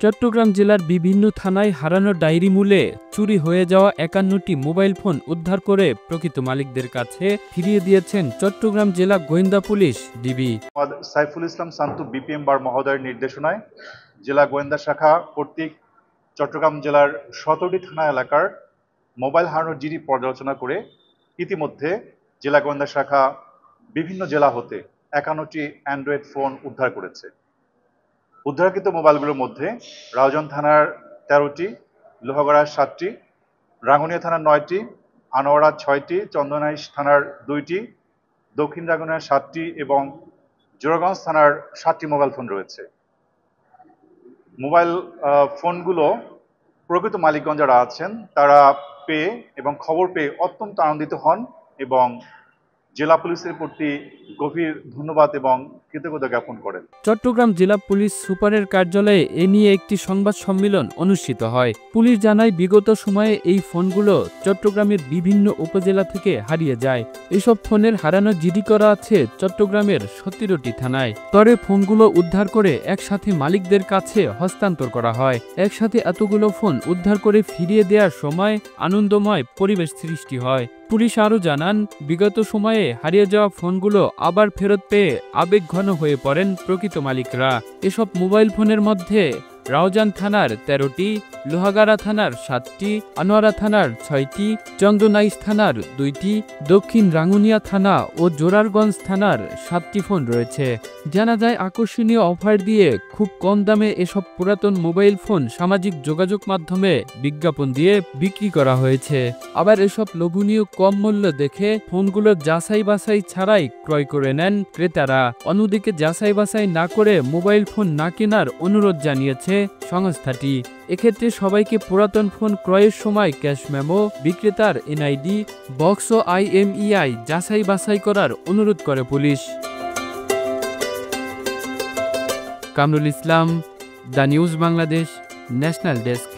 চট্টগ্রাম জেলার বিভিন্ন থানায় হারানো ডায়েরি মূলে চুরি হয়ে যাওয়া ৫১টি মোবাইল ফোন উদ্ধার করে প্রকৃত মালিকদের কাছে ফিরিয়ে দিয়েছেন চট্টগ্রাম জেলা গোয়েন্দা police DB. Saiful Islam Santu BPM বার মহোদয়ের নির্দেশনায় জেলা গোয়েন্দা শাখা কর্তৃক চট্টগ্রাম জেলার ১৭টি থানা এলাকার মোবাইল হারানোর জিডি পর্যালোচনা করে ইতিমধ্যে জেলা গোয়েন্দা শাখা বিভিন্ন জেলা হতে ৫১টি অ্যান্ড্রয়েড ফোন উদ্ধার করেছে। উদ্ধারকৃত মোবাইলগুলোর মধ্যে রাউজান থানার ১৩টি, লোহাগড়ার ৭টি, রাঙ্গুনিয়া থানার ৯টি, আনোয়ারা ৬টি, চন্দনাইশ থানার ২টি, দক্ষিণ রাঙ্গুনিয়ার ৭টি এবং জোড়াগঞ্জ থানার ৭টি মোবাইল ফোন রয়েছে। মোবাইল ফোনগুলো প্রকৃত মালিকগণ যারা আছেন তারা পেয়ে এবং খবর পেয়ে অত্যন্ত আনন্দিত হন এবং জেলা পুলিশের প্রতি গভীর ধন্যবাদ এবং কৃতজ্ঞতা জ্ঞাপন করেন। চট্টগ্রাম জেলা পুলিশ সুপারের কার্যালয়ে এ নিয়ে একটি সংবাদ সম্মেলন অনুষ্ঠিত হয়। পুলিশ জানায়, বিগত সময়ে এই ফোনগুলো চট্টগ্রামের বিভিন্ন উপজেলা থেকে হারিয়ে যায়। এসব ফোনের হারানো জিডি করা আছে চট্টগ্রামের ১৭টি থানায়। পরে ফোনগুলো উদ্ধার করে একসাথে মালিকদের কাছে হস্তান্তর করা হয়। একসাথে এতগুলো ফোন উদ্ধার করে ফিরিয়ে দেওয়ার সময় আনন্দময় পরিবেশ সৃষ্টি হয়। পুলিশ আরও জানান, বিগত সময়ে হারিয়ে যাওয়া ফোনগুলো আবার ফেরত পেয়ে আবেগঘন হয়ে পড়েন প্রকৃত মালিকরা। এসব মোবাইল ফোনের মধ্যে রাউজান থানার ১৩টি, লোহাগাড়া থানার ৭টি, আনোয়ারা থানার ৬টি, চন্দনাইশ থানার ২টি, দক্ষিণ রাঙ্গুনিয়া থানা ও জোরারগঞ্জ থানার ৭টি ফোন রয়েছে। জানা যায়, আকর্ষণীয় অফার দিয়ে খুব কম দামে এসব পুরাতন মোবাইল ফোন সামাজিক যোগাযোগ মাধ্যমে বিজ্ঞাপন দিয়ে বিক্রি করা হয়েছে। আবার এসব লোভনীয় কম মূল্য দেখে ফোনগুলো যাচাই বাছাই ছাড়াই ক্রয় করে নেন ক্রেতারা। অন্যদিকে যাচাই বাছাই না করে মোবাইল ফোন না কেনার অনুরোধ জানিয়েছে সংস্থাটি। এক্ষেত্রে সবাইকে পুরাতন ফোন ক্রয়ের সময় ক্যাশ মেমো, বিক্রেতার এনআইডি, বক্স ও IMEI যাচাই বাছাই করার অনুরোধ করে police. Kamrul Islam, the news Bangladesh, national desk.